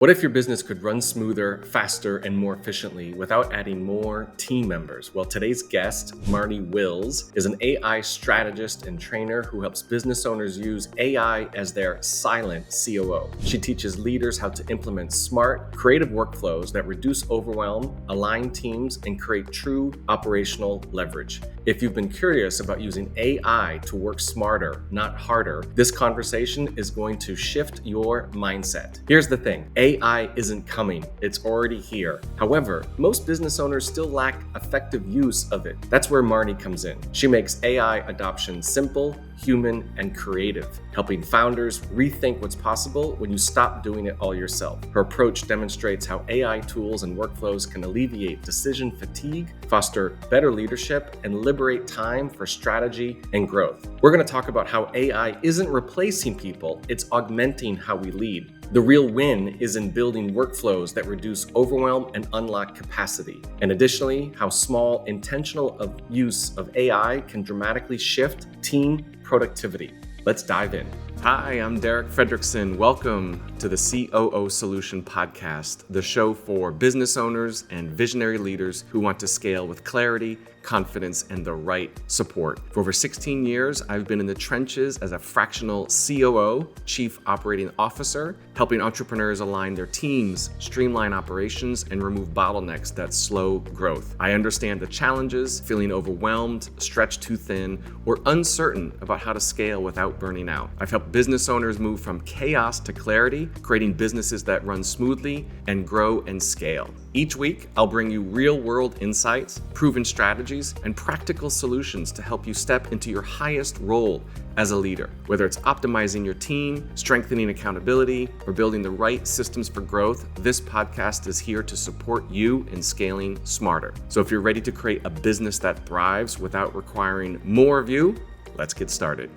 What if your business could run smoother, faster, and more efficiently without adding more team members? Well, today's guest, Marnie Wills, is an AI strategist and trainer who helps business owners use AI as their silent COO. She teaches leaders how to implement smart, creative workflows that reduce overwhelm, align teams, and create true operational leverage. If you've been curious about using AI to work smarter, not harder, this conversation is going to shift your mindset. Here's the thing. AI isn't coming, it's already here. However, most business owners still lack effective use of it. That's where Marnie comes in. She makes AI adoption simple, human, and creative, helping founders rethink what's possible when you stop doing it all yourself. Her approach demonstrates how AI tools and workflows can alleviate decision fatigue, foster better leadership, and liberate time for strategy and growth. We're going to talk about how AI isn't replacing people, it's augmenting how we lead. The real win is in building workflows that reduce overwhelm and unlock capacity. And additionally, how small intentional use of AI can dramatically shift team productivity. Let's dive in. Hi, I'm Derek Fredrickson. Welcome to the COO Solution Podcast, the show for business owners and visionary leaders who want to scale with clarity, confidence, and the right support. For over 16 years, I've been in the trenches as a fractional COO, Chief Operating Officer, helping entrepreneurs align their teams, streamline operations, and remove bottlenecks that slow growth. I understand the challenges, feeling overwhelmed, stretched too thin, or uncertain about how to scale without burning out. I've helped business owners move from chaos to clarity, creating businesses that run smoothly and grow and scale. Each week, I'll bring you real-world insights, proven strategies, and practical solutions to help you step into your highest role as a leader. Whether it's optimizing your team, strengthening accountability, or building the right systems for growth, this podcast is here to support you in scaling smarter. So if you're ready to create a business that thrives without requiring more of you, let's get started.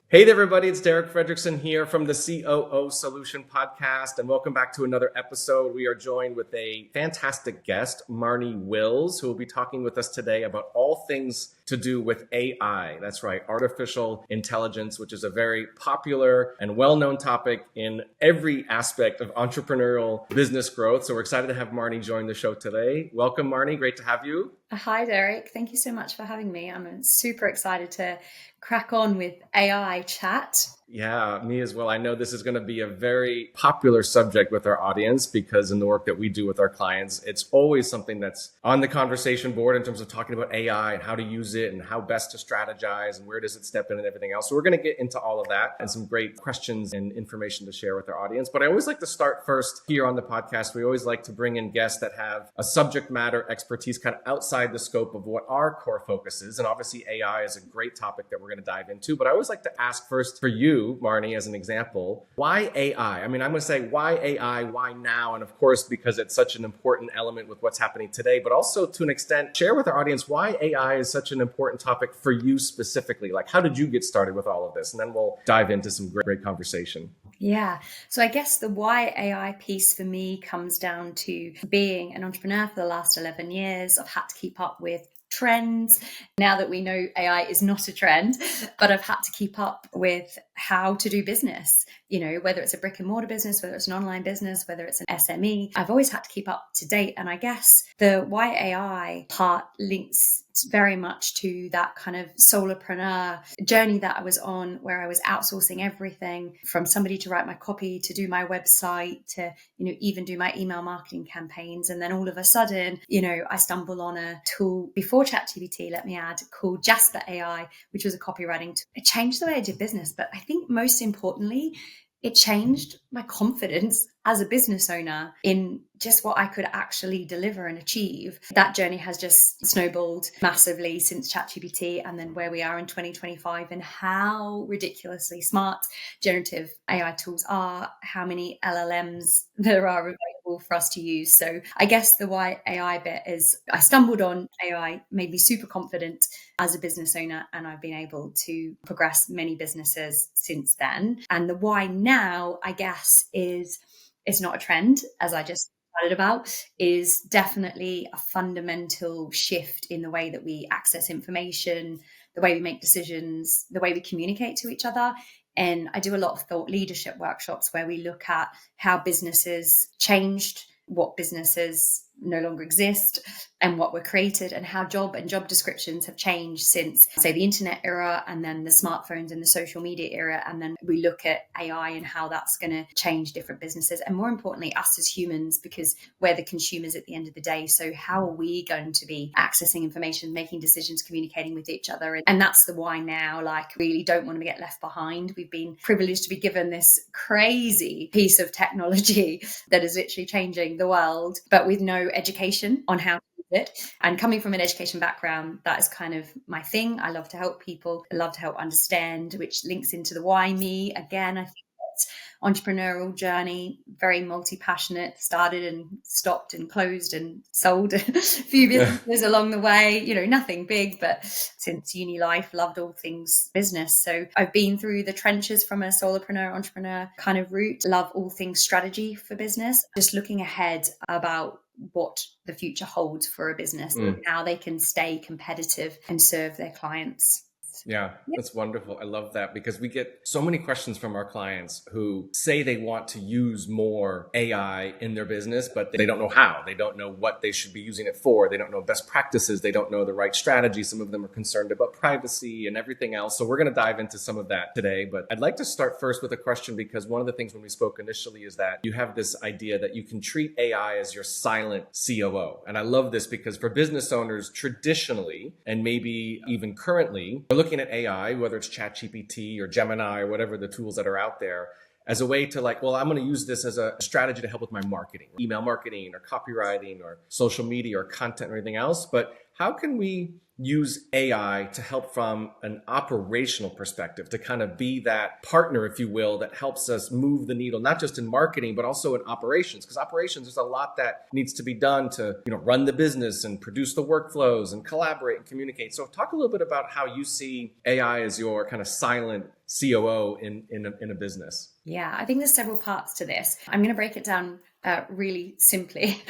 Hey there, everybody. It's Derek Fredrickson here from the COO Solution Podcast, and welcome back to another episode. We are joined with a fantastic guest, Marnie Wills, who will be talking with us today about all things to do with AI. That's right, artificial intelligence, which is a very popular and well-known topic in every aspect of entrepreneurial business growth. So we're excited to have Marnie join the show today. Welcome, Marnie. Great to have you. Hi, Derek. Thank you so much for having me. I'm super excited to crack on with AI chat. Yeah, me as well. I know this is going to be a very popular subject with our audience because in the work that we do with our clients, it's always something that's on the conversation board in terms of talking about AI and how to use it and how best to strategize and where does it step in and everything else. So we're going to get into all of that and some great questions and information to share with our audience. But I always like to start first here on the podcast. We always like to bring in guests that have a subject matter expertise kind of outside the scope of what our core focus is. And obviously AI is a great topic that we're going to dive into. But I always like to ask first for you, Marnie, as an example, why AI? I mean, I'm going to say why AI, why now? And of course, because it's such an important element with what's happening today, but also to an extent, share with our audience why AI is such an important topic for you specifically. Like, how did you get started with all of this? And then we'll dive into some great conversation. Yeah. So I guess the why AI piece for me comes down to being an entrepreneur for the last 11 years. I've had to keep up with trends. Now that we know AI is not a trend, but I've had to keep up with how to do business, whether it's a brick and mortar business, whether it's an online business, whether it's an SME, I've always had to keep up to date. And I guess the why AI part links very much to that kind of solopreneur journey that I was on, where I was outsourcing everything from somebody to write my copy, to do my website, to, even do my email marketing campaigns. And then all of a sudden, I stumble on a tool before ChatGPT, let me add, called Jasper AI, which was a copywriting tool. It changed the way I did business. But I think most importantly, it changed my confidence as a business owner in just what I could actually deliver and achieve. That journey has just snowballed massively since ChatGPT, and then where we are in 2025 and how ridiculously smart generative AI tools are, how many LLMs there are available for us to use. So I guess the why AI bit is I stumbled on AI, made me super confident as a business owner, and I've been able to progress many businesses since then. And the why now, I guess, is it's not a trend, as I just started about, is definitely a fundamental shift in the way that we access information, the way we make decisions, the way we communicate to each other. And I do a lot of thought leadership workshops where we look at how businesses changed, what businesses no longer exist and what were created, and how job descriptions have changed since, say, the internet era, and then the smartphones and the social media era. And then we look at AI and how that's going to change different businesses, and more importantly, us as humans, because we're the consumers at the end of the day. So how are we going to be accessing information, making decisions, communicating with each other? And that's the why now, like, really don't want to get left behind. We've been privileged to be given this crazy piece of technology that is literally changing the world, but with no education on how to use it. And coming from an education background, that is kind of my thing. I love to help people. I love to help understand, which links into the why me. Again, I think that's entrepreneurial journey, very multi-passionate, started and stopped and closed and sold a few businesses along the way, nothing big, but since uni life, loved all things business. So I've been through the trenches from a solopreneur, entrepreneur kind of route, love all things strategy for business, just looking ahead about what the future holds for a business and how they can stay competitive and serve their clients. Yeah, that's wonderful. I love that, because we get so many questions from our clients who say they want to use more AI in their business, but they don't know how. They don't know what they should be using it for. They don't know best practices. They don't know the right strategy. Some of them are concerned about privacy and everything else. So we're going to dive into some of that today. But I'd like to start first with a question, because one of the things when we spoke initially is that you have this idea that you can treat AI as your silent COO. And I love this, because for business owners traditionally, and maybe even currently, we're looking at AI, whether it's ChatGPT or Gemini or whatever the tools that are out there, as a way to I'm going to use this as a strategy to help with my marketing, email marketing or copywriting or social media or content or anything else. But how can we use AI to help from an operational perspective, to kind of be that partner, if you will, that helps us move the needle, not just in marketing, but also in operations? Because operations, there's a lot that needs to be done to, run the business and produce the workflows and collaborate and communicate. So talk a little bit about how you see AI as your kind of silent COO in a business. Yeah, I think there's several parts to this. I'm going to break it down really simply.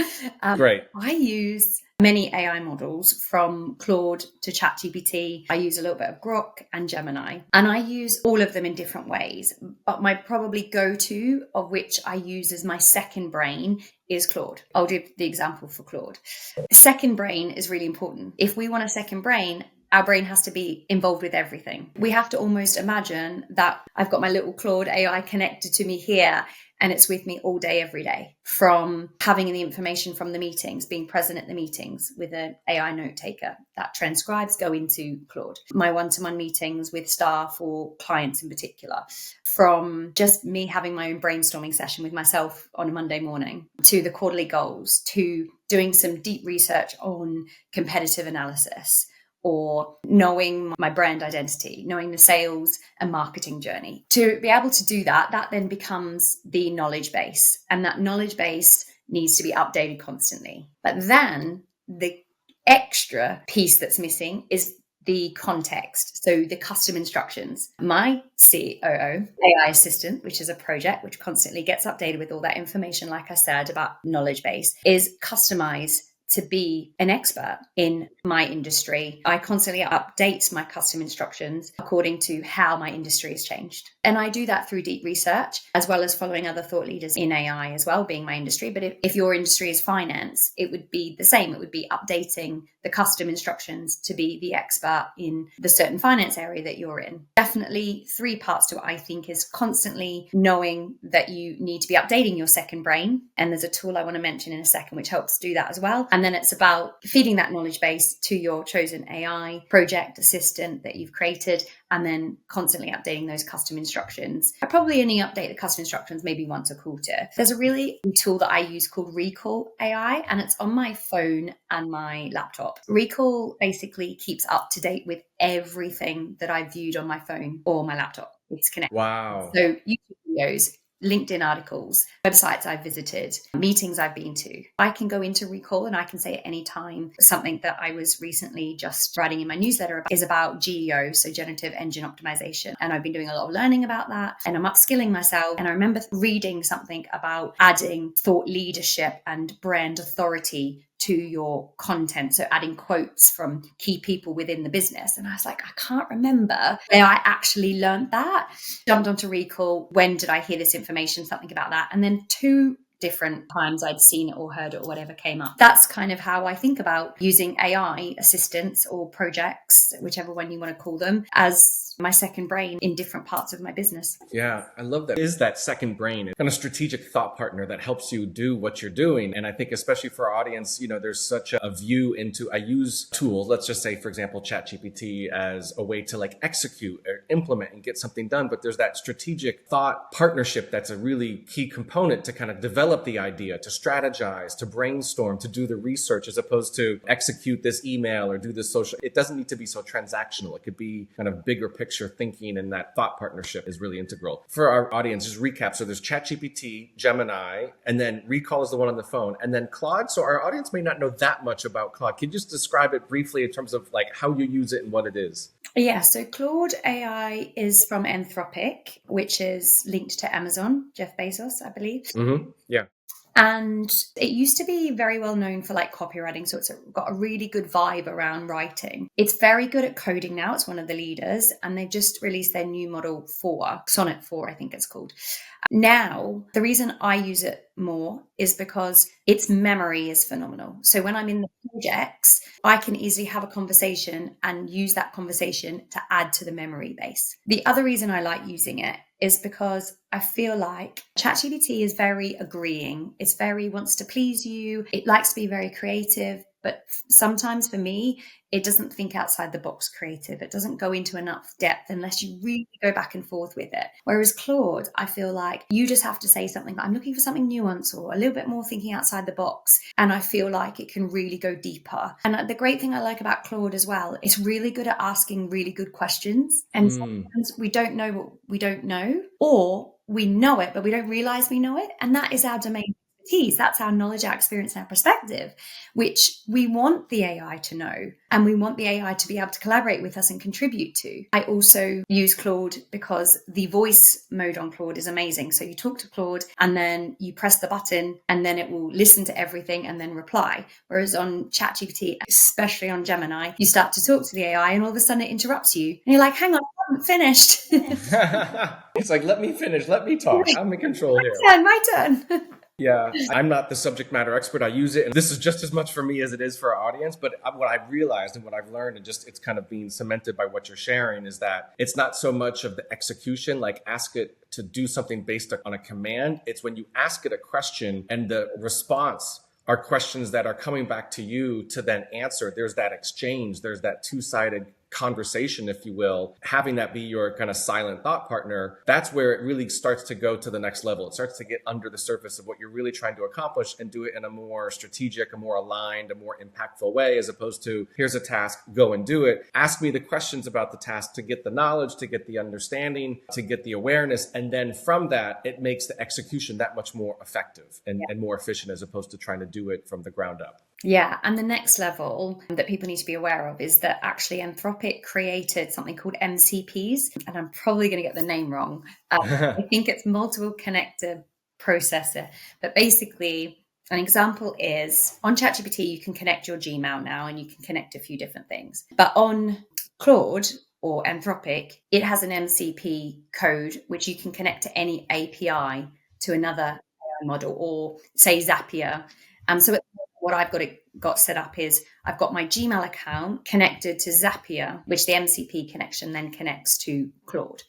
Great. I use many AI models, from Claude to ChatGPT. I use a little bit of Grok and Gemini, and I use all of them in different ways. But my probably go-to, of which I use as my second brain, is Claude. I'll give the example for Claude. Second brain is really important. If we want a second brain, our brain has to be involved with everything. We have to almost imagine that I've got my little Claude AI connected to me here, and it's with me all day, every day, from having the information from the meetings, being present at the meetings with an AI note taker that transcribes, go into Claude. My one-to-one meetings with staff or clients in particular, from just me having my own brainstorming session with myself on a Monday morning, to the quarterly goals, to doing some deep research on competitive analysis, or knowing my brand identity, knowing the sales and marketing journey. To be able to do that, that then becomes the knowledge base. And that knowledge base needs to be updated constantly. But then the extra piece that's missing is the context. So the custom instructions. My COO AI assistant, which is a project which constantly gets updated with all that information, like I said, about knowledge base, is customized to be an expert in my industry. I constantly update my custom instructions according to how my industry has changed. And I do that through deep research, as well as following other thought leaders in AI as well, being my industry. But if your industry is finance, it would be the same. It would be updating the custom instructions to be the expert in the certain finance area that you're in. Definitely 3 parts to it, I think, is constantly knowing that you need to be updating your second brain. And there's a tool I want to mention in a second, which helps do that as well. And then it's about feeding that knowledge base to your chosen AI project assistant that you've created, and then constantly updating those custom instructions. I probably only update the custom instructions maybe once a quarter. There's a really tool that I use called Recall AI, and it's on my phone and my laptop. Recall basically keeps up to date with everything that I've viewed on my phone or my laptop. It's connected. Wow. So YouTube videos, LinkedIn articles, websites I've visited, meetings I've been to. I can go into Recall and I can say at any time, something that I was recently just writing in my newsletter about is about GEO, so generative engine optimization. And I've been doing a lot of learning about that, and I'm upskilling myself. And I remember reading something about adding thought leadership and brand authority to your content. So adding quotes from key people within the business. And I was like, I can't remember where I actually learned that. Jumped onto Recall. When did I hear this information? Something about that. And then 2 different times I'd seen it or heard it or whatever came up. That's kind of how I think about using AI assistants or projects, whichever one you want to call them, as my second brain in different parts of my business. Yeah, I love that. Is that second brain, kind of strategic thought partner that helps you do what you're doing. And I think especially for our audience, there's such a view into, I use tools, let's just say, for example, ChatGPT as a way to like execute or implement and get something done. But there's that strategic thought partnership that's a really key component to kind of develop the idea, to strategize, to brainstorm, to do the research, as opposed to execute this email or do this social. It doesn't need to be so transactional. It could be kind of bigger picture thinking, and that thought partnership is really integral. For our audience, just recap. So there's ChatGPT, Gemini, and then Recall is the one on the phone, and then Claude. So our audience may not know that much about Claude. Can you just describe it briefly in terms of like how you use it and what it is? Yeah, so Claude AI is from Anthropic, which is linked to Amazon, Jeff Bezos, I believe. Mm-hmm. Yeah. And it used to be very well known for like copywriting. So it's got a really good vibe around writing. It's very good at coding now. It's one of the leaders. And they've just released their new model 4, Sonnet 4, I think it's called. Now, the reason I use it more is because its memory is phenomenal. So when I'm in the projects, I can easily have a conversation and use that conversation to add to the memory base. The other reason I like using it is because I feel like ChatGPT is very agreeing. It's very wants to please you. It likes to be very creative. But sometimes for me, it doesn't think outside the box creative. It doesn't go into enough depth unless you really go back and forth with it. Whereas Claude, I feel like you just have to say something. I'm looking for something nuanced or a little bit more thinking outside the box. And I feel like it can really go deeper. And the great thing I like about Claude as well, it's really good at asking really good questions. And sometimes we don't know what we don't know, or we know it, but we don't realize we know it. And that is our domain. That's our knowledge, our experience, and our perspective, which we want the AI to know, and we want the AI to be able to collaborate with us and contribute to. I also use Claude because the voice mode on Claude is amazing. So you talk to Claude and then you press the button and then it will listen to everything and then reply. Whereas on ChatGPT, especially on Gemini, you start to talk to the AI and all of a sudden it interrupts you. And you're like, hang on, I haven't finished. It's like, let me finish. Let me talk. I'm in control here. My turn. Yeah, I'm not the subject matter expert. I use it, and this is just as much for me as it is for our audience. But what I've realized and what I've learned, and just it's kind of being cemented by what you're sharing, is that it's not so much of the execution, like ask it to do something based on a command. It's when you ask it a question and the response are questions that are coming back to you to then answer. There's that exchange. There's that two-sided conversation, if you will, having that be your kind of silent thought partner. That's where it really starts to go to the next level. It starts to get under the surface of what you're really trying to accomplish and do it in a more strategic, a more aligned, a more impactful way, as opposed to here's a task, go and do it. Ask me the questions about the task to get the knowledge, to get the understanding, to get the awareness. And then from that, it makes the execution that much more effective and more efficient, as opposed to trying to do it from the ground up. Yeah. And the next level that people need to be aware of is that actually Anthropic created something called MCPs. And I'm probably going to get the name wrong. I think it's multiple connector processor. But basically, an example is on ChatGPT, you can connect your Gmail now and you can connect a few different things. But on Claude or Anthropic, it has an MCP code, which you can connect to any API to another AI model, or say Zapier. So what I've got set up is I've got my Gmail account connected to Zapier, which the MCP connection then connects to Claude.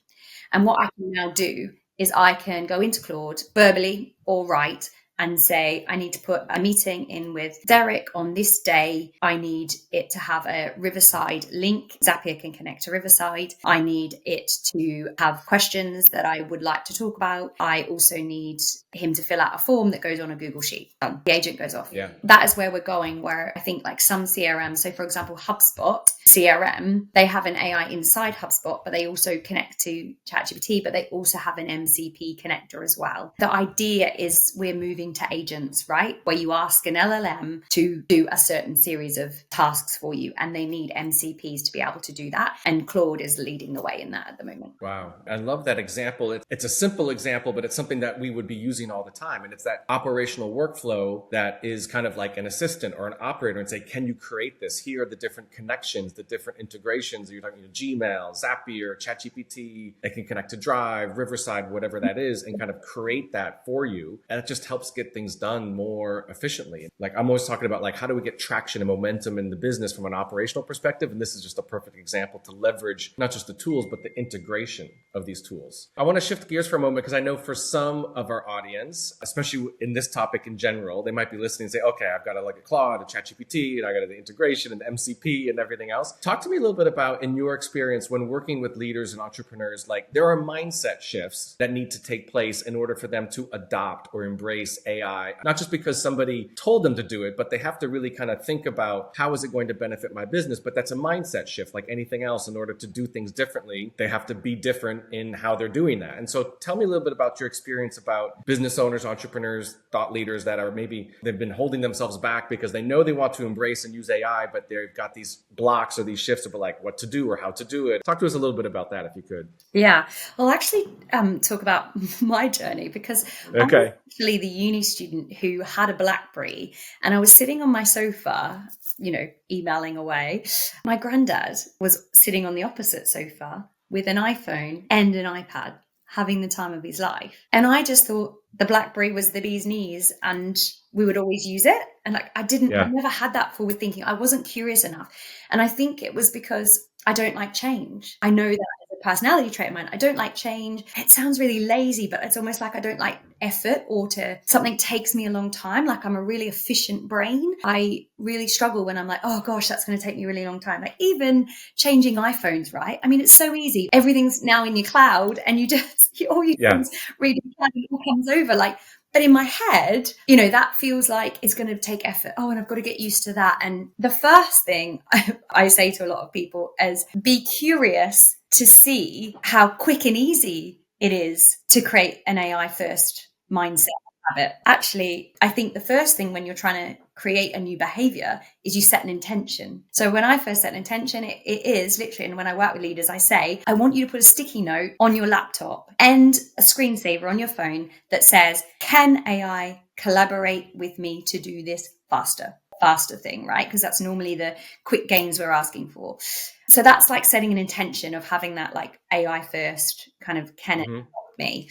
And what I can now do is I can go into Claude verbally or write and say, I need to put a meeting in with Derek on this day. I need it to have a Riverside link. Zapier can connect to Riverside. I need it to have questions that I would like to talk about. I also need him to fill out a form that goes on a Google Sheet. The agent goes off. Yeah. That is where we're going, where I think like some CRM, so for example, HubSpot CRM, they have an AI inside HubSpot, but they also connect to ChatGPT, but they also have an MCP connector as well. The idea is we're moving moving to agents, right? Where you ask an LLM to do a certain series of tasks for you, and they need MCPs to be able to do that. And Claude is leading the way in that at the moment. Wow. I love that example. It's a simple example, but it's something that we would be using all the time. And it's that operational workflow that is kind of like an assistant or an operator and say, can you create this? Here are the different connections, the different integrations. You're talking to Gmail, Zapier, ChatGPT. They can connect to Drive, Riverside, whatever that is, and kind of create that for you. And it just helps get things done more efficiently. Like I'm always talking about like, how do we get traction and momentum in the business from an operational perspective? And this is just a perfect example to leverage not just the tools, but the integration of these tools. I want to shift gears for a moment because I know for some of our audience, especially in this topic in general, they might be listening and say, okay, I've got to look at Claude and ChatGPT and I got the integration and the MCP and everything else. Talk to me a little bit about, in your experience when working with leaders and entrepreneurs, like there are mindset shifts that need to take place in order for them to adopt or embrace AI, not just because somebody told them to do it, but they have to really kind of think about how is it going to benefit my business? But that's a mindset shift like anything else. In order to do things differently, they have to be different in how they're doing that. And so tell me a little bit about your experience about business owners, entrepreneurs, thought leaders that are maybe they've been holding themselves back because they know they want to embrace and use AI, but they've got these blocks or these shifts of like what to do or how to do it. Talk to us a little bit about that if you could. Yeah, I'll actually talk about my journey because I was actually the uni student who had a BlackBerry and I was sitting on my sofa, emailing away. My granddad was sitting on the opposite sofa with an iPhone and an iPad, having the time of his life. And I just thought the BlackBerry was the bee's knees and we would always use it. And I never had that forward thinking. I wasn't curious enough. And I think it was because I don't like change. I know that as a personality trait of mine, I don't like change. It sounds really lazy, but it's almost like I don't like effort or something takes me a long time. Like I'm a really efficient brain. I really struggle when I'm like, oh gosh, that's going to take me a really long time. Like even changing iPhones, right? I mean, it's so easy. Everything's now in your cloud and all your things read in the cloud, it all comes over like. But in my head, that feels like it's going to take effort. Oh, and I've got to get used to that. And the first thing I say to a lot of people is be curious to see how quick and easy it is to create an AI first mindset habit. Actually, I think the first thing when you're trying to create a new behavior is you set an intention. So when I first set an intention, it is literally, and when I work with leaders, I say, I want you to put a sticky note on your laptop and a screensaver on your phone that says, can AI collaborate with me to do this faster thing, right? Because that's normally the quick gains we're asking for. So that's like setting an intention of having that like AI first kind of can it help me?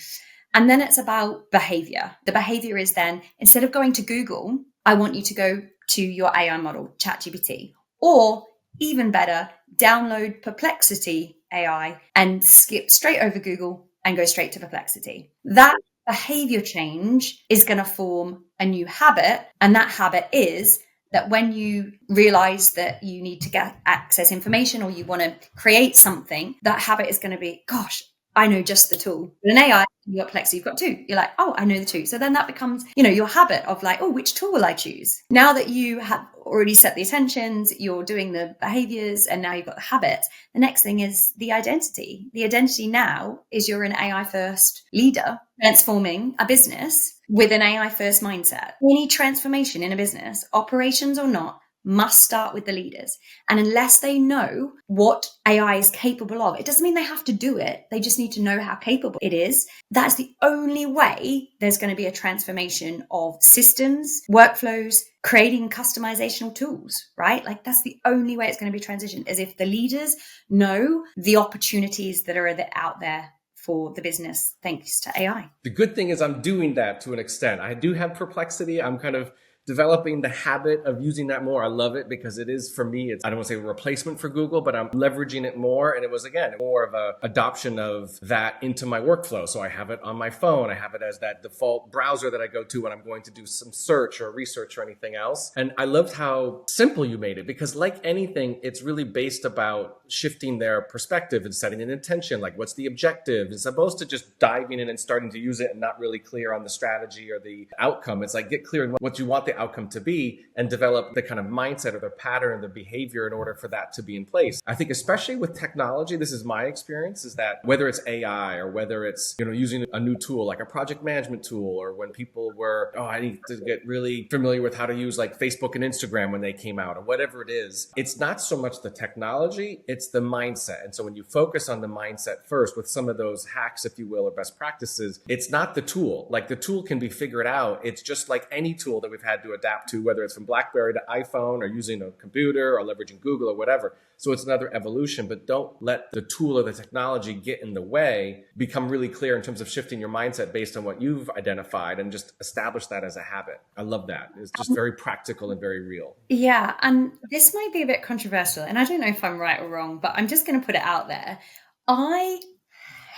And then it's about behavior. The behavior is then, instead of going to Google, I want you to go to your AI model, ChatGPT, or even better, download Perplexity AI and skip straight over Google and go straight to Perplexity. That behavior change is going to form a new habit. And that habit is that when you realize that you need to access information or you want to create something, that habit is going to be, gosh, I know just the tool. With an AI, you've got Perplexity, you've got two. You're like, oh, I know the two. So then that becomes, your habit of like, oh, which tool will I choose? Now that you have already set the attentions, you're doing the behaviors, and now you've got the habit. The next thing is the identity. The identity now is you're an AI first leader transforming a business with an AI first mindset. Any transformation in a business, operations or not, must start with the leaders. And unless they know what AI is capable of, it doesn't mean they have to do it. They just need to know how capable it is. That's the only way there's going to be a transformation of systems, workflows, creating customizational tools, right? Like that's the only way it's going to be transitioned, is if the leaders know the opportunities that are out there for the business thanks to AI. The good thing is I'm doing that to an extent. I do have Perplexity. I'm kind of developing the habit of using that more. I love it because it is, for me, I don't want to say a replacement for Google, but I'm leveraging it more. And it was, again, more of a adoption of that into my workflow. So I have it on my phone. I have it as that default browser that I go to when I'm going to do some search or research or anything else. And I loved how simple you made it, because like anything, it's really based about shifting their perspective and setting an intention. Like, what's the objective? As opposed to just diving in and starting to use it and not really clear on the strategy or the outcome. It's like, get clear on what you want the the outcome to be and develop the kind of mindset or the pattern, the behavior in order for that to be in place. I think especially with technology, this is my experience, is that whether it's AI or whether it's, using a new tool like a project management tool, or when people were, I need to get really familiar with how to use like Facebook and Instagram when they came out, or whatever it is, it's not so much the technology, it's the mindset. And so when you focus on the mindset first with some of those hacks, if you will, or best practices, it's not the tool. Like the tool can be figured out. It's just like any tool that we've had to adapt to, whether it's from BlackBerry to iPhone or using a computer or leveraging Google or whatever. So it's another evolution, but don't let the tool or the technology get in the way. Become really clear in terms of shifting your mindset based on what you've identified and just establish that as a habit. I love that. It's just very practical and very real. Yeah. And this might be a bit controversial, and I don't know if I'm right or wrong, but I'm just going to put it out there. I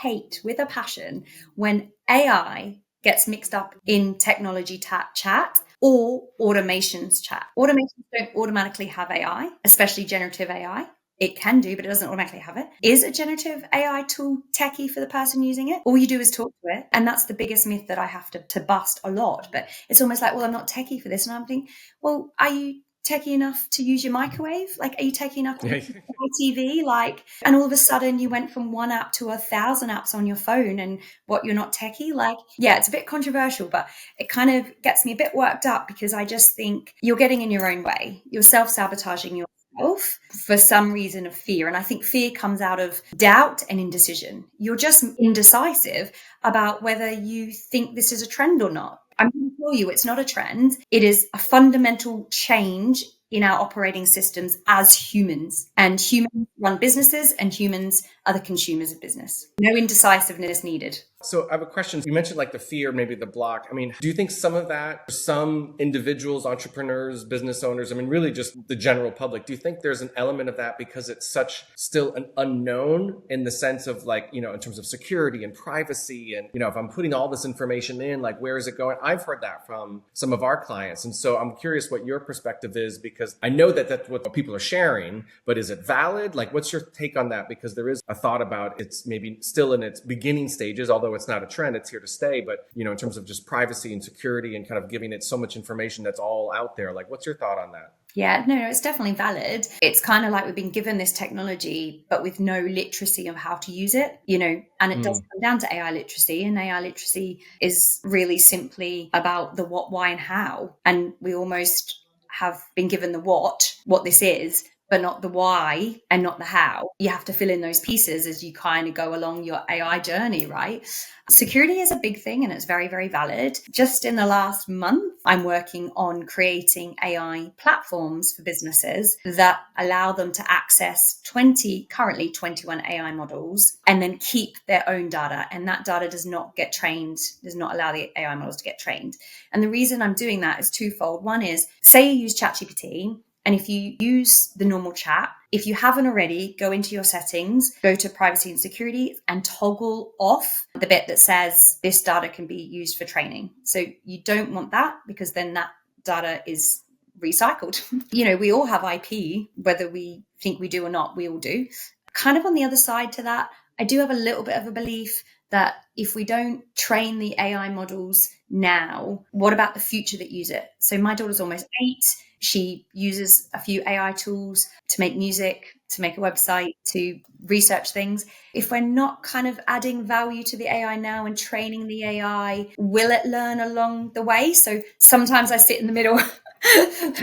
hate with a passion when AI gets mixed up in technology chat or automations chat. Automations don't automatically have AI, especially generative AI. It can do, but it doesn't automatically have it. Is a generative AI tool techie for the person using it? All you do is talk to it. And that's the biggest myth that I have to bust a lot. But it's almost like, well, I'm not techie for this. And I'm thinking, well, are you techie enough to use your microwave? Like, are you techie enough to use TV? Like, and all of a sudden you went from one app to 1,000 apps on your phone, and what, you're not techie? Like, yeah, it's a bit controversial, but it kind of gets me a bit worked up, because I just think you're getting in your own way. You're self-sabotaging yourself for some reason of fear. And I think fear comes out of doubt and indecision. You're just indecisive about whether you think this is a trend or not. I'm going to tell you, it's not a trend. It is a fundamental change in our operating systems as humans. And humans run businesses, and humans are the consumers of business. No indecisiveness needed. So I have a question. You mentioned like the fear, maybe the block. I mean, do you think some of that, some individuals, entrepreneurs, business owners, I mean, really just the general public, do you think there's an element of that because it's such still an unknown in the sense of like, in terms of security and privacy and, if I'm putting all this information in, like, where is it going? I've heard that from some of our clients. And so I'm curious what your perspective is, because I know that that's what people are sharing, but is it valid? Like, what's your take on that? Because there is a thought about it's maybe still in its beginning stages, although it's not a trend, it's here to stay. But, in terms of just privacy and security and kind of giving it so much information that's all out there, like, what's your thought on that? Yeah, no, it's definitely valid. It's kind of like we've been given this technology, but with no literacy of how to use it, and it does come down to AI literacy. And AI literacy is really simply about the what, why, and how. And we almost have been given the what this is, but not the why and not the how. You have to fill in those pieces as you kind of go along your AI journey, right? Security is a big thing, and it's very, very valid. Just in the last month, I'm working on creating AI platforms for businesses that allow them to access currently 21 AI models, and then keep their own data. And that data does not allow the AI models to get trained. And the reason I'm doing that is twofold. One is, say you use ChatGPT, and if you use the normal chat, if you haven't already, go into your settings, go to privacy and security, and toggle off the bit that says this data can be used for training. So you don't want that, because then that data is recycled. We all have IP, whether we think we do or not, we all do. Kind of on the other side to that, I do have a little bit of a belief that if we don't train the AI models now, what about the future that use it? So my daughter's almost 8. She uses a few AI tools to make music, to make a website, to research things. If we're not kind of adding value to the AI now and training the AI, will it learn along the way? So sometimes I sit in the middle.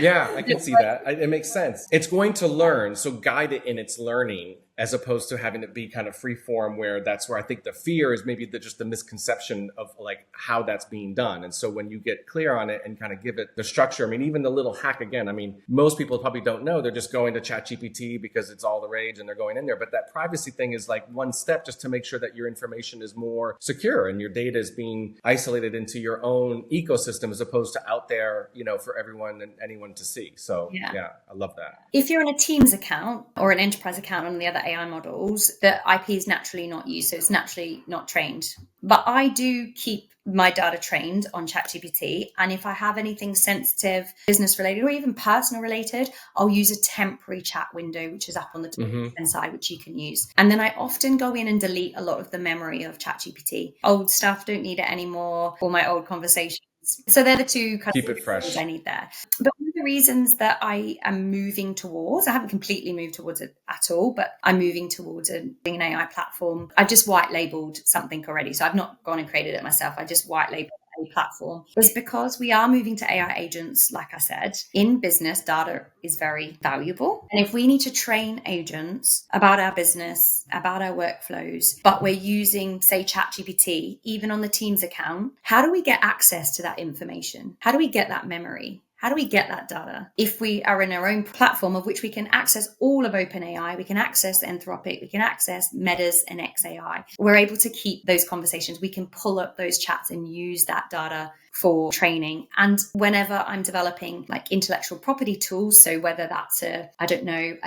Yeah, I can see that. It makes sense. It's going to learn, so guide it in its learning, as opposed to having it be kind of free form, where that's where I think the fear is maybe just the misconception of like how that's being done. And so when you get clear on it and kind of give it the structure, I mean, even the little hack again, I mean, most people probably don't know. They're just going to ChatGPT because it's all the rage and they're going in there. But that privacy thing is like one step just to make sure that your information is more secure and your data is being isolated into your own ecosystem as opposed to out there, for everyone and anyone to see. So yeah, I love that. If you're on a Teams account or an enterprise account on the other AI models, the IP is naturally not used, so it's naturally not trained. But I do keep my data trained on ChatGPT, and if I have anything sensitive, business related, or even personal related, I'll use a temporary chat window, which is up on the top side, which you can use. And then I often go in and delete a lot of the memory of ChatGPT. Old stuff, don't need it anymore, all my old conversations. So they're the two kind Keep of it fresh. things I need there. But one of the reasons that I am moving towards, I haven't completely moved towards it at all, but I'm moving towards being an AI platform. I've just white labeled something already. So I've not gone and created it myself. I just white labeled a platform, was because we are moving to AI agents. Like I said, in business, data is very valuable. And if we need to train agents about our business, about our workflows, but we're using, say, ChatGPT, even on the Teams account, how do we get access to that information? How do we get that memory? How do we get that data? If we are in our own platform of which we can access all of OpenAI, we can access Anthropic, we can access Meta's and XAI, we're able to keep those conversations. We can pull up those chats and use that data for training. And whenever I'm developing like intellectual property tools, so whether that's a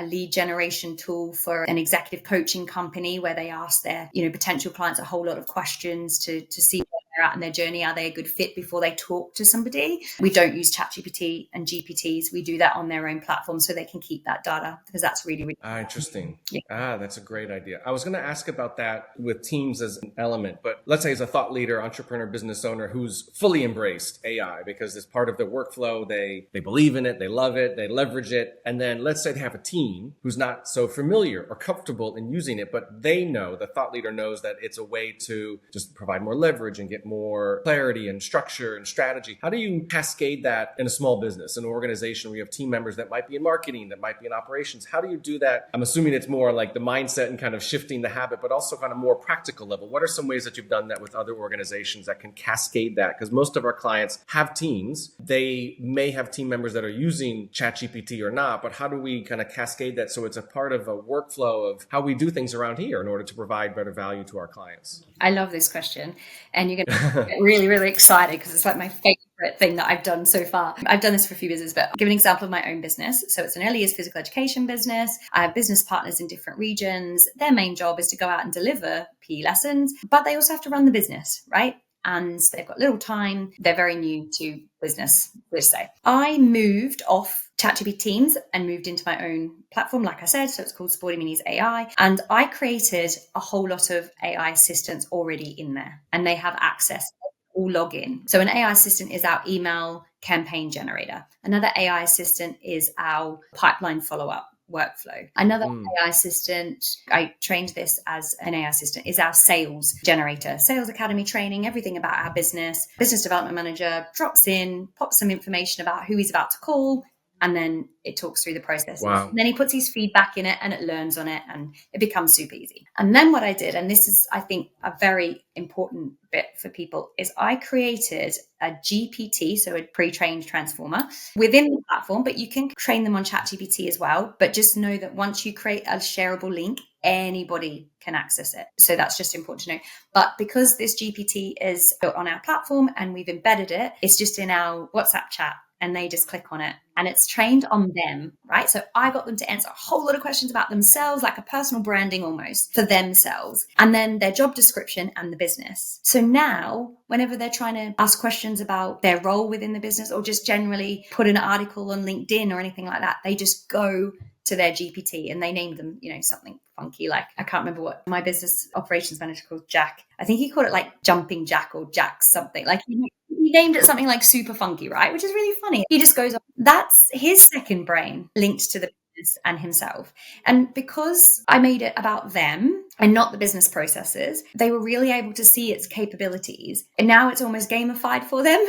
lead generation tool for an executive coaching company where they ask their, potential clients a whole lot of questions to see where they're at in their journey, are they a good fit before they talk to somebody? We don't use ChatGPT and GPTs. We do that on their own platform so they can keep that data, because that's really, really interesting. Yeah. That's a great idea. I was going to ask about that with teams as an element, but let's say as a thought leader, entrepreneur, business owner who's fully embraced AI because it's part of their workflow. They believe in it. They love it. They leverage it. And then let's say they have a team who's not so familiar or comfortable in using it, but the thought leader knows that it's a way to just provide more leverage and get more clarity and structure and strategy. How do you cascade that in a small business, an organization where you have team members that might be in marketing, that might be in operations? How do you do that? I'm assuming it's more like the mindset and kind of shifting the habit, but also kind of more practical level. What are some ways that you've done that with other organizations that can cascade that? Because most of our clients have teams. They may have team members that are using ChatGPT or not, but how do we kind of cascade that so it's a part of a workflow of how we do things around here in order to provide better value to our clients? I love this question. And you're going to get really, really excited because it's like my favorite thing that I've done so far. I've done this for a few businesses, but I'll give an example of my own business. So it's an early years physical education business. I have business partners in different regions. Their main job is to go out and deliver PE lessons, but they also have to run the business, right? And they've got little time. They're very new to business, let's say. I moved off ChatGPT Teams and moved into my own platform, like I said. So it's called Sporty Minis AI. And I created a whole lot of AI assistants already in there, and they have access or log in. So an AI assistant is our email campaign generator. Another AI assistant is our pipeline follow-up workflow. Another AI assistant, I trained this as an AI assistant, is our sales generator, sales academy training, everything about our business. Business development manager drops in, pops some information about who he's about to call, and then it talks through the process. Wow. And then he puts his feedback in it and it learns on it and it becomes super easy. And then what I did, and this is, I think, a very important bit for people, is I created a GPT, so a pre-trained transformer within the platform, but you can train them on ChatGPT as well. But just know that once you create a shareable link, anybody can access it. So that's just important to know. But because this GPT is built on our platform and we've embedded it, it's just in our WhatsApp chat. And they just click on it and it's trained on them, right? So I got them to answer a whole lot of questions about themselves, like a personal branding almost for themselves, and then their job description and the business. So now, whenever they're trying to ask questions about their role within the business or just generally put an article on LinkedIn or anything like that, they just go to their GPT and they name them, something funky. Like, I can't remember what my business operations manager called Jack. I think he called it like Jumping Jack or Jack something. Like he named it something like super funky, right? Which is really funny. He just goes on. That's his second brain linked to the business and himself. And because I made it about them and not the business processes, they were really able to see its capabilities. And now it's almost gamified for them.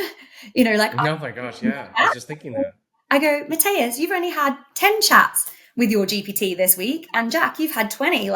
Oh my gosh, yeah. I was just thinking that. I go, Matthias, you've only had 10 chats with your GPT this week. And Jack, you've had 20,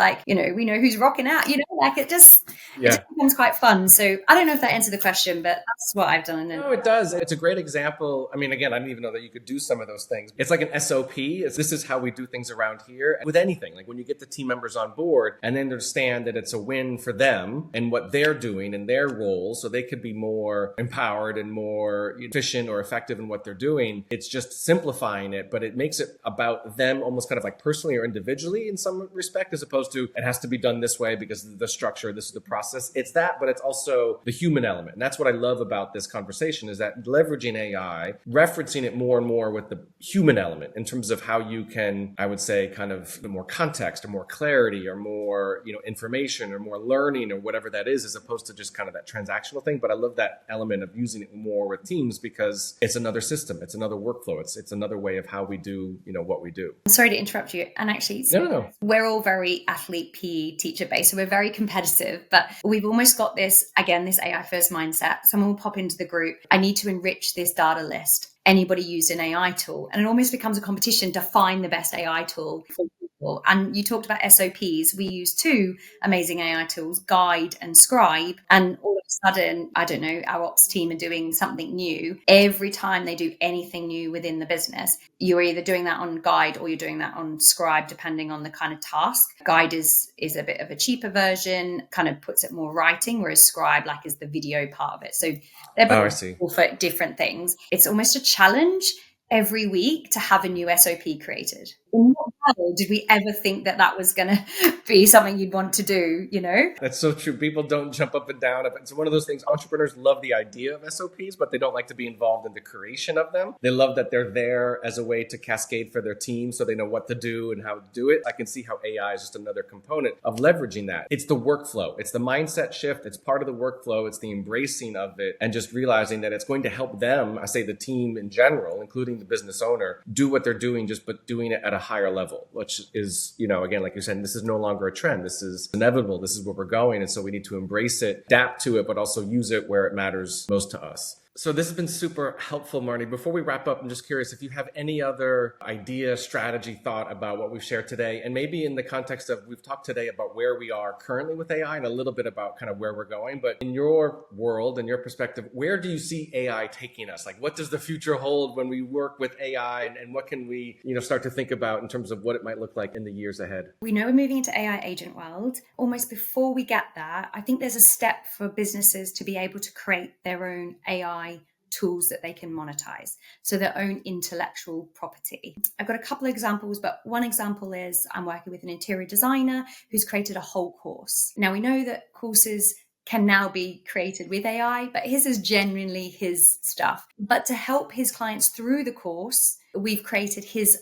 we know who's rocking out, it just becomes quite fun. So I don't know if that answered the question, but that's what I've done. No, it does. It's a great example. I mean, again, I didn't even know that you could do some of those things. It's like an SOP. This is how we do things around here with anything. Like when you get the team members on board and then understand that it's a win for them and what they're doing and their role, so they could be more empowered and more efficient or effective in what they're doing. It's just simplifying it, but it makes it about them almost kind of like personally or individually in some respect, as opposed to it has to be done this way because of the structure, this is the process. It's that, but it's also the human element. And that's what I love about this conversation, is that leveraging AI, referencing it more and more with the human element in terms of how you can, I would say, kind of more context or more clarity or more, information or more learning or whatever that is, as opposed to just kind of that transactional thing. But I love that element of using it more with teams because it's another system. It's another workflow. It's another way of how we do, what we do. Sorry to interrupt you. And actually, No. We're all very athlete PE teacher based. So we're very competitive, but we've almost got this AI first mindset. Someone will pop into the group. I need to enrich this data list. Anybody use an AI tool? And it almost becomes a competition to find the best AI tool for people. And you talked about SOPs. We use two amazing AI tools, Guide and Scribe. And all of a sudden, I don't know, our ops team are doing something new. Every time they do anything new within the business, you're either doing that on Guide or you're doing that on Scribe, depending on the kind of task. Guide is a bit of a cheaper version, kind of puts it more writing, whereas Scribe is the video part of it. So they're both for different things. It's almost a challenge every week to have a new SOP created. In what world did we ever think that was going to be something you'd want to do, That's so true. People don't jump up and down. It's one of those things. Entrepreneurs love the idea of SOPs, but they don't like to be involved in the creation of them. They love that they're there as a way to cascade for their team so they know what to do and how to do it. I can see how AI is just another component of leveraging that. It's the workflow. It's the mindset shift. It's part of the workflow. It's the embracing of it and just realizing that it's going to help them, I say the team in general, including the business owner, do what they're doing, but doing it at a higher level, which is, again, like you're saying, this is no longer a trend. This is inevitable. This is where we're going. And so we need to embrace it, adapt to it, but also use it where it matters most to us. So this has been super helpful, Marnie. Before we wrap up, I'm just curious if you have any other idea, strategy, thought about what we've shared today, and maybe in the context of, we've talked today about where we are currently with AI and a little bit about kind of where we're going. But in your world and your perspective, where do you see AI taking us? Like, what does the future hold when we work with AI, and what can we, start to think about in terms of what it might look like in the years ahead? We know we're moving into AI agent world. Almost before we get there, I think there's a step for businesses to be able to create their own AI tools that they can monetize, so their own intellectual property. I've got a couple of examples, but one example is I'm working with an interior designer who's created a whole course. Now, we know that courses can now be created with AI, but his is genuinely his stuff. But to help his clients through the course, we've created his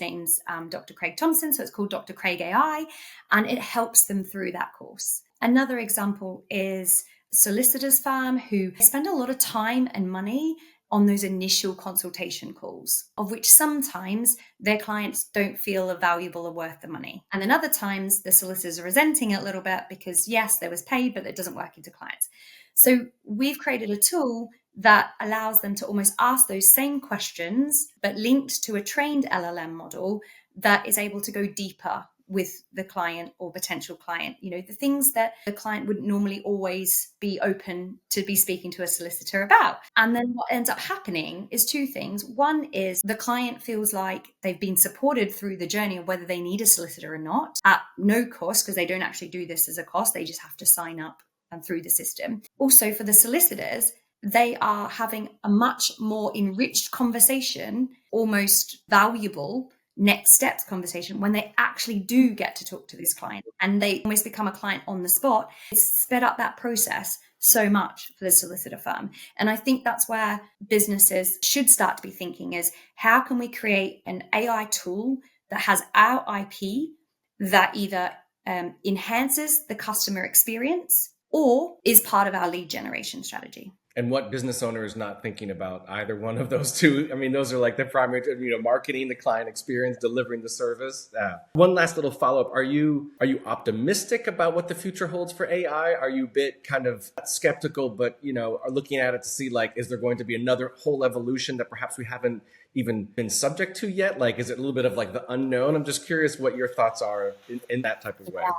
name's Dr. Craig Thompson, so it's called Dr. Craig AI, and it helps them through that course. Another example is solicitors firm who spend a lot of time and money on those initial consultation calls, of which sometimes their clients don't feel are valuable or worth the money. And then other times the solicitors are resenting it a little bit because yes, there was paid, but it doesn't work into clients. So we've created a tool that allows them to almost ask those same questions, but linked to a trained LLM model that is able to go deeper with the client or potential client, the things that the client would normally always be open to be speaking to a solicitor about. And then what ends up happening is two things. One is the client feels like they've been supported through the journey of whether they need a solicitor or not at no cost, because they don't actually do this as a cost. They just have to sign up and through the system. Also for the solicitors, they are having a much more enriched conversation, almost valuable next steps conversation when they actually do get to talk to this client and they almost become a client on the spot. It's sped up that process so much for the solicitor firm. And I think that's where businesses should start to be thinking is, how can we create an AI tool that has our IP that either enhances the customer experience or is part of our lead generation strategy? And what business owner is not thinking about either one of those two? I mean, those are like the primary, marketing, the client experience, delivering the service. One last little follow-up. Are you optimistic about what the future holds for AI? Are you a bit kind of skeptical, but, are looking at it to see, like, is there going to be another whole evolution that perhaps we haven't even been subject to yet? Like, is it a little bit of like the unknown? I'm just curious what your thoughts are in that type of way. Yeah.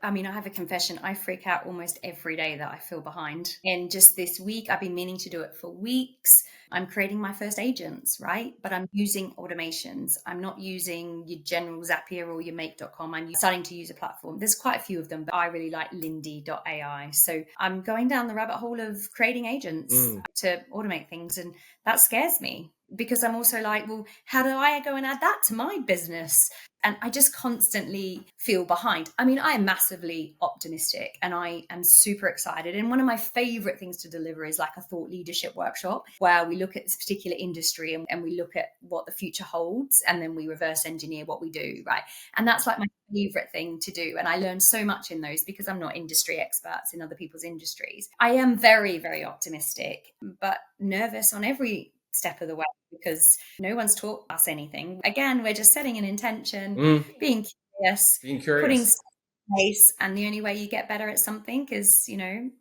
I mean, I have a confession. I freak out almost every day that I feel behind. And just this week, I've been meaning to do it for weeks. I'm creating my first agents, right? But I'm using automations. I'm not using your general Zapier or your make.com. I'm starting to use a platform. There's quite a few of them, but I really like Lindy.ai. So I'm going down the rabbit hole of creating agents to automate things. And that scares me. because I'm also like, well, how do I go and add that to my business? And I just constantly feel behind. I mean, I am massively optimistic and I am super excited. And one of my favorite things to deliver is like a thought leadership workshop where we look at this particular industry and we look at what the future holds and then we reverse engineer what we do, right? And that's like my favorite thing to do. And I learn so much in those because I'm not industry experts in other people's industries. I am very, very optimistic, but nervous on every step of the way because no one's taught us anything. Again, we're just setting an intention, being curious, putting stuff in place, and the only way you get better at something is,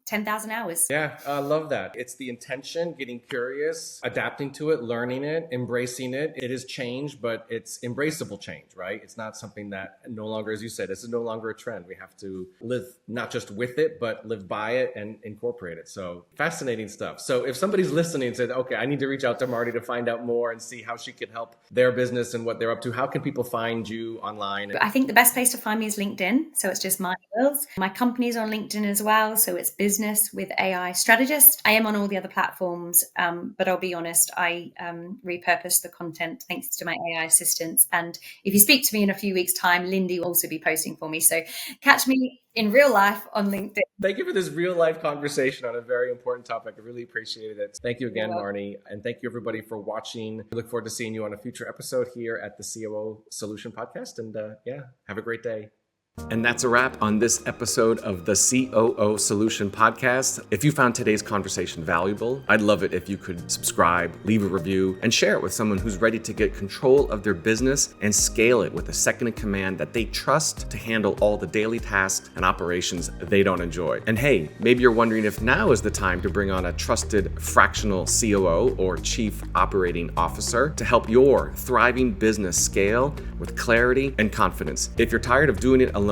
10,000 hours. Yeah, I love that. It's the intention, getting curious, adapting to it, learning it, embracing it. It is change, but it's embraceable change, right? It's not something that no longer, as you said, this is no longer a trend. We have to live not just with it, but live by it and incorporate it. So fascinating stuff. So if somebody's listening and said, okay, I need to reach out to Marnie to find out more and see how she can help their business and what they're up to, how can people find you online? I think the best place to find me is LinkedIn. So it's just Marnie Wills. My company's on LinkedIn as well. So it's Business with AI Strategist. I am on all the other platforms, but I'll be honest, I repurpose the content thanks to my AI assistants. And if you speak to me in a few weeks' time, Lindy will also be posting for me. So catch me in real life on LinkedIn. Thank you for this real life conversation on a very important topic. I really appreciated it. Thank you again, Marnie. And thank you everybody for watching. We look forward to seeing you on a future episode here at the COO Solution Podcast. And have a great day. And that's a wrap on this episode of the COO Solution Podcast. If you found today's conversation valuable, I'd love it if you could subscribe, leave a review, and share it with someone who's ready to get control of their business and scale it with a second in command that they trust to handle all the daily tasks and operations they don't enjoy. And hey, maybe you're wondering if now is the time to bring on a trusted fractional COO or Chief Operating Officer to help your thriving business scale with clarity and confidence. If you're tired of doing it alone,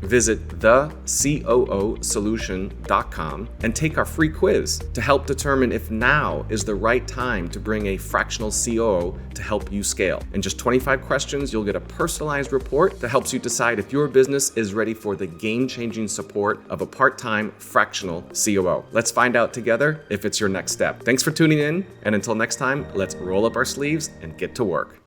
visit thecoosolution.com and take our free quiz to help determine if now is the right time to bring a fractional COO to help you scale. In just 25 questions, you'll get a personalized report that helps you decide if your business is ready for the game-changing support of a part-time fractional COO. Let's find out together if it's your next step. Thanks for tuning in, and until next time, let's roll up our sleeves and get to work.